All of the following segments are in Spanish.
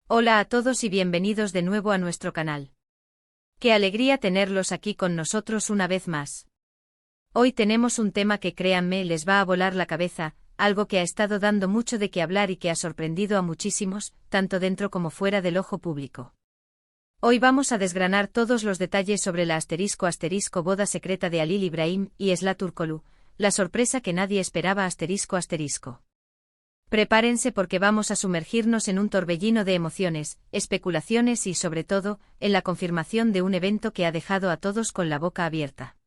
Hola a todos y bienvenidos de nuevo a nuestro canal. Qué alegría tenerlos aquí con nosotros una vez más. Hoy tenemos un tema que créanme les va a volar la cabeza, algo que ha estado dando mucho de qué hablar y que ha sorprendido a muchísimos, tanto dentro como fuera del ojo público. Hoy vamos a desgranar todos los detalles sobre la *** boda secreta de Halil İbrahim y Esla Turkoglu, la sorpresa que nadie esperaba ***. Prepárense porque vamos a sumergirnos en un torbellino de emociones, especulaciones y sobre todo, en la confirmación de un evento que ha dejado a todos con la boca abierta.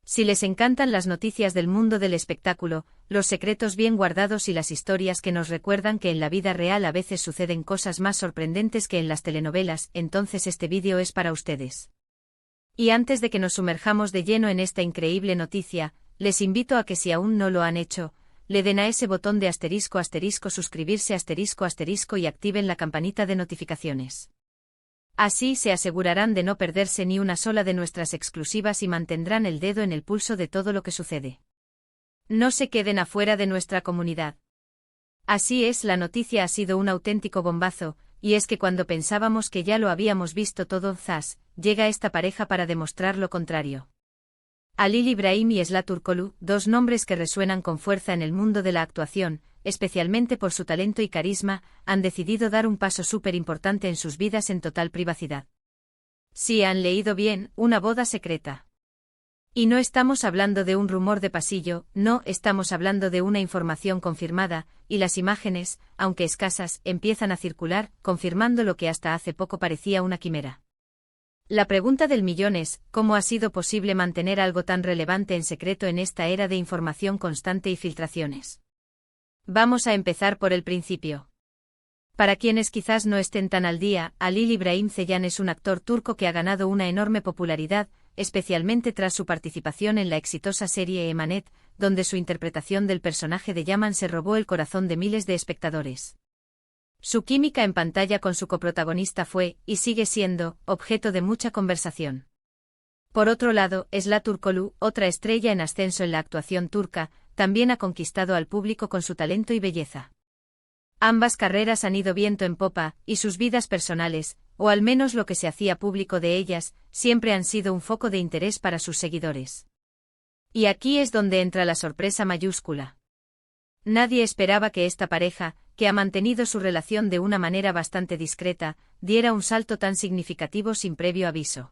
Si les encantan las noticias del mundo del espectáculo, los secretos bien guardados y las historias que nos recuerdan que en la vida real a veces suceden cosas más sorprendentes que en las telenovelas, entonces este vídeo es para ustedes. Y antes de que nos sumerjamos de lleno en esta increíble noticia, les invito a que si aún no lo han hecho, le den a ese botón de *** suscribirse *** y activen la campanita de notificaciones. Así se asegurarán de no perderse ni una sola de nuestras exclusivas y mantendrán el dedo en el pulso de todo lo que sucede. No se queden afuera de nuestra comunidad. Así es, la noticia ha sido un auténtico bombazo, y es que cuando pensábamos que ya lo habíamos visto todo, zas, llega esta pareja para demostrar lo contrario. Halil İbrahim y Esla Turkoglu, dos nombres que resuenan con fuerza en el mundo de la actuación, especialmente por su talento y carisma, han decidido dar un paso súper importante en sus vidas en total privacidad. Sí, han leído bien, una boda secreta. Y no estamos hablando de un rumor de pasillo, no, estamos hablando de una información confirmada, y las imágenes, aunque escasas, empiezan a circular, confirmando lo que hasta hace poco parecía una quimera. La pregunta del millón es, ¿cómo ha sido posible mantener algo tan relevante en secreto en esta era de información constante y filtraciones? Vamos a empezar por el principio. Para quienes quizás no estén tan al día, Halil İbrahim Ceylan es un actor turco que ha ganado una enorme popularidad, especialmente tras su participación en la exitosa serie Emanet, donde su interpretación del personaje de Yaman se robó el corazón de miles de espectadores. Su química en pantalla con su coprotagonista fue, y sigue siendo, objeto de mucha conversación. Por otro lado, Esla Turkoglu, otra estrella en ascenso en la actuación turca, también ha conquistado al público con su talento y belleza. Ambas carreras han ido viento en popa, y sus vidas personales, o al menos lo que se hacía público de ellas, siempre han sido un foco de interés para sus seguidores. Y aquí es donde entra la sorpresa mayúscula. Nadie esperaba que esta pareja, que ha mantenido su relación de una manera bastante discreta, diera un salto tan significativo sin previo aviso.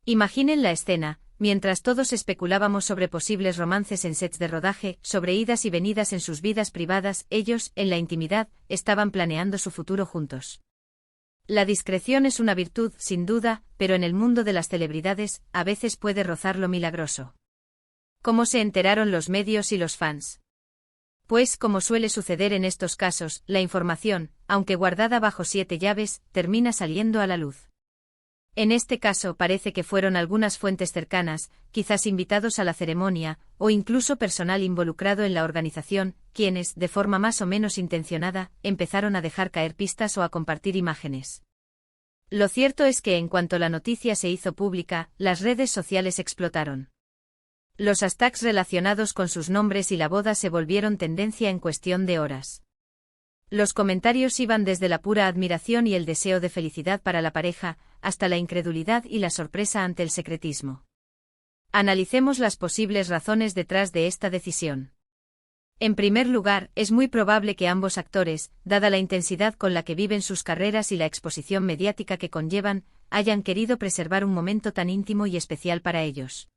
Imaginen la escena, mientras todos especulábamos sobre posibles romances en sets de rodaje, sobre idas y venidas en sus vidas privadas, ellos, en la intimidad, estaban planeando su futuro juntos. La discreción es una virtud, sin duda, pero en el mundo de las celebridades, a veces puede rozar lo milagroso. ¿Cómo se enteraron los medios y los fans? Pues, como suele suceder en estos casos, la información, aunque guardada bajo 7 llaves, termina saliendo a la luz. En este caso parece que fueron algunas fuentes cercanas, quizás invitados a la ceremonia, o incluso personal involucrado en la organización, quienes, de forma más o menos intencionada, empezaron a dejar caer pistas o a compartir imágenes. Lo cierto es que en cuanto la noticia se hizo pública, las redes sociales explotaron. Los hashtags relacionados con sus nombres y la boda se volvieron tendencia en cuestión de horas. Los comentarios iban desde la pura admiración y el deseo de felicidad para la pareja, hasta la incredulidad y la sorpresa ante el secretismo. Analicemos las posibles razones detrás de esta decisión. En primer lugar, es muy probable que ambos actores, dada la intensidad con la que viven sus carreras y la exposición mediática que conllevan, hayan querido preservar un momento tan íntimo y especial para ellos.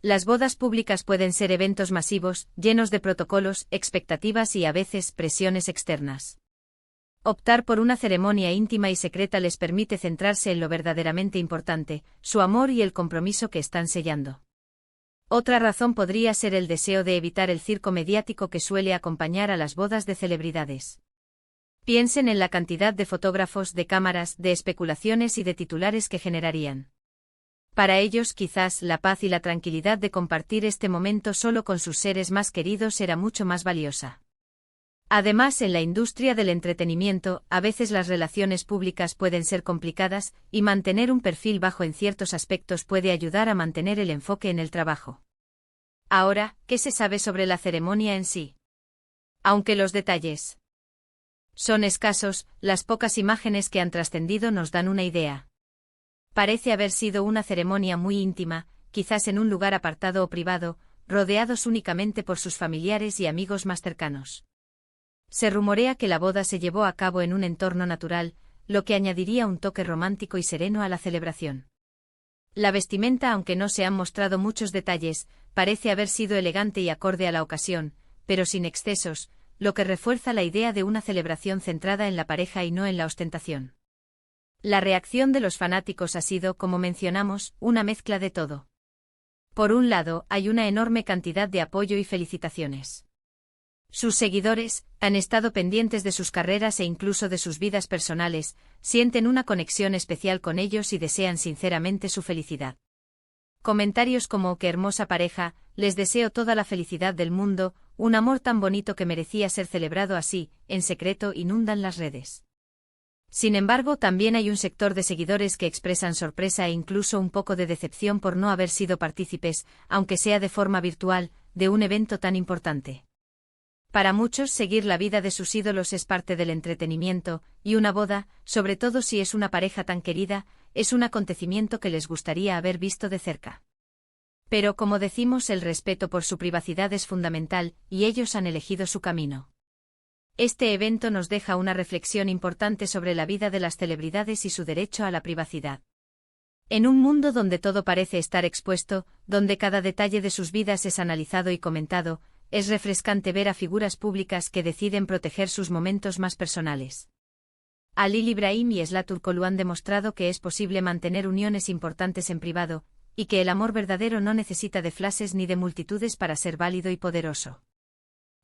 Las bodas públicas pueden ser eventos masivos, llenos de protocolos, expectativas y a veces presiones externas. Optar por una ceremonia íntima y secreta les permite centrarse en lo verdaderamente importante, su amor y el compromiso que están sellando. Otra razón podría ser el deseo de evitar el circo mediático que suele acompañar a las bodas de celebridades. Piensen en la cantidad de fotógrafos, de cámaras, de especulaciones y de titulares que generarían. Para ellos quizás la paz y la tranquilidad de compartir este momento solo con sus seres más queridos era mucho más valiosa. Además, en la industria del entretenimiento, a veces las relaciones públicas pueden ser complicadas, y mantener un perfil bajo en ciertos aspectos puede ayudar a mantener el enfoque en el trabajo. Ahora, ¿qué se sabe sobre la ceremonia en sí? Aunque los detalles Son escasos, las pocas imágenes que han trascendido nos dan una idea. Parece haber sido una ceremonia muy íntima, quizás en un lugar apartado o privado, rodeados únicamente por sus familiares y amigos más cercanos. Se rumorea que la boda se llevó a cabo en un entorno natural, lo que añadiría un toque romántico y sereno a la celebración. La vestimenta, aunque no se han mostrado muchos detalles, parece haber sido elegante y acorde a la ocasión, pero sin excesos, lo que refuerza la idea de una celebración centrada en la pareja y no en la ostentación. La reacción de los fanáticos ha sido, como mencionamos, una mezcla de todo. Por un lado, hay una enorme cantidad de apoyo y felicitaciones. Sus seguidores han estado pendientes de sus carreras e incluso de sus vidas personales, sienten una conexión especial con ellos y desean sinceramente su felicidad. Comentarios como «qué hermosa pareja», «les deseo toda la felicidad del mundo», «un amor tan bonito que merecía ser celebrado así», en secreto inundan las redes. Sin embargo, también hay un sector de seguidores que expresan sorpresa e incluso un poco de decepción por no haber sido partícipes, aunque sea de forma virtual, de un evento tan importante. Para muchos, seguir la vida de sus ídolos es parte del entretenimiento, y una boda, sobre todo si es una pareja tan querida, es un acontecimiento que les gustaría haber visto de cerca. Pero como decimos, el respeto por su privacidad es fundamental, y ellos han elegido su camino. Este evento nos deja una reflexión importante sobre la vida de las celebridades y su derecho a la privacidad. En un mundo donde todo parece estar expuesto, donde cada detalle de sus vidas es analizado y comentado, es refrescante ver a figuras públicas que deciden proteger sus momentos más personales. Halil Ibrahim y Esla Turkoglu han demostrado que es posible mantener uniones importantes en privado, y que el amor verdadero no necesita de flashes ni de multitudes para ser válido y poderoso.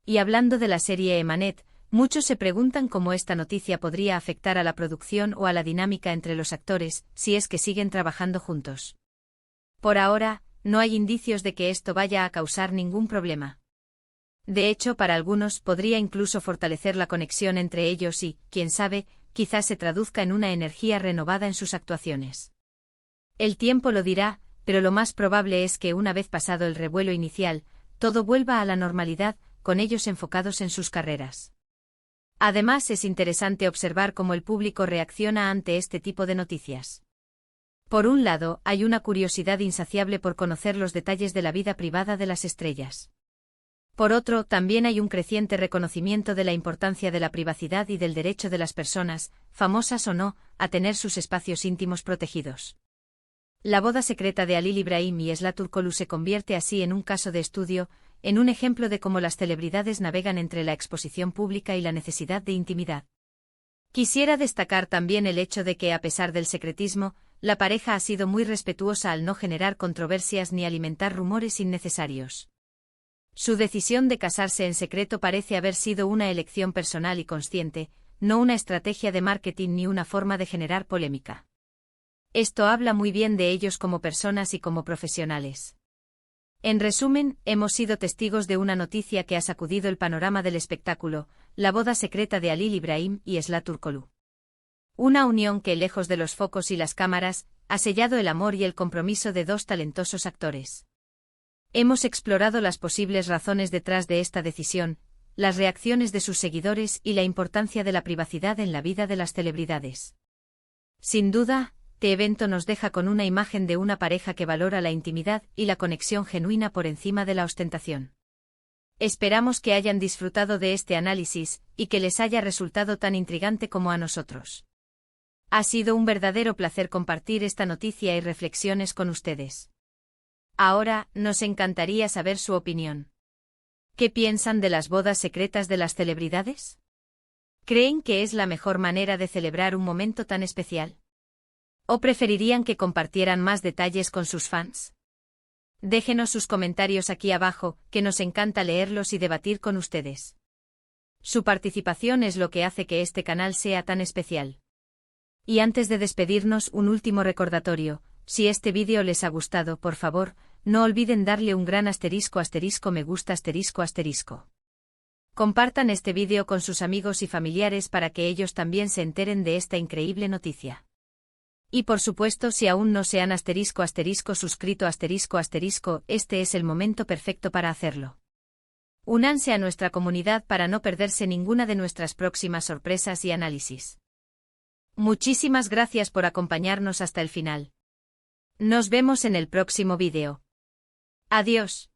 Y hablando de la serie Emanet, muchos se preguntan cómo esta noticia podría afectar a la producción o a la dinámica entre los actores, si es que siguen trabajando juntos. Por ahora, no hay indicios de que esto vaya a causar ningún problema. De hecho, para algunos podría incluso fortalecer la conexión entre ellos y, quién sabe, quizás se traduzca en una energía renovada en sus actuaciones. El tiempo lo dirá, pero lo más probable es que una vez pasado el revuelo inicial, todo vuelva a la normalidad, con ellos enfocados en sus carreras. Además, es interesante observar cómo el público reacciona ante este tipo de noticias. Por un lado, hay una curiosidad insaciable por conocer los detalles de la vida privada de las estrellas. Por otro, también hay un creciente reconocimiento de la importancia de la privacidad y del derecho de las personas, famosas o no, a tener sus espacios íntimos protegidos. La boda secreta de Halil Ibrahim y Esla Turkoglu se convierte así en un caso de estudio, en un ejemplo de cómo las celebridades navegan entre la exposición pública y la necesidad de intimidad. Quisiera destacar también el hecho de que, a pesar del secretismo, la pareja ha sido muy respetuosa al no generar controversias ni alimentar rumores innecesarios. Su decisión de casarse en secreto parece haber sido una elección personal y consciente, no una estrategia de marketing ni una forma de generar polémica. Esto habla muy bien de ellos como personas y como profesionales. En resumen, hemos sido testigos de una noticia que ha sacudido el panorama del espectáculo, la boda secreta de Halil Ibrahim y Esla Turkoglu. Una unión que, lejos de los focos y las cámaras, ha sellado el amor y el compromiso de dos talentosos actores. Hemos explorado las posibles razones detrás de esta decisión, las reacciones de sus seguidores y la importancia de la privacidad en la vida de las celebridades. Sin duda, este evento nos deja con una imagen de una pareja que valora la intimidad y la conexión genuina por encima de la ostentación. Esperamos que hayan disfrutado de este análisis y que les haya resultado tan intrigante como a nosotros. Ha sido un verdadero placer compartir esta noticia y reflexiones con ustedes. Ahora, nos encantaría saber su opinión. ¿Qué piensan de las bodas secretas de las celebridades? ¿Creen que es la mejor manera de celebrar un momento tan especial? ¿O preferirían que compartieran más detalles con sus fans? Déjenos sus comentarios aquí abajo, que nos encanta leerlos y debatir con ustedes. Su participación es lo que hace que este canal sea tan especial. Y antes de despedirnos, un último recordatorio: si este vídeo les ha gustado, por favor, no olviden darle un gran asterisco me gusta asterisco. Compartan este vídeo con sus amigos y familiares para que ellos también se enteren de esta increíble noticia. Y por supuesto, si aún no se han suscrito este es el momento perfecto para hacerlo. Únanse a nuestra comunidad para no perderse ninguna de nuestras próximas sorpresas y análisis. Muchísimas gracias por acompañarnos hasta el final. Nos vemos en el próximo vídeo. Adiós.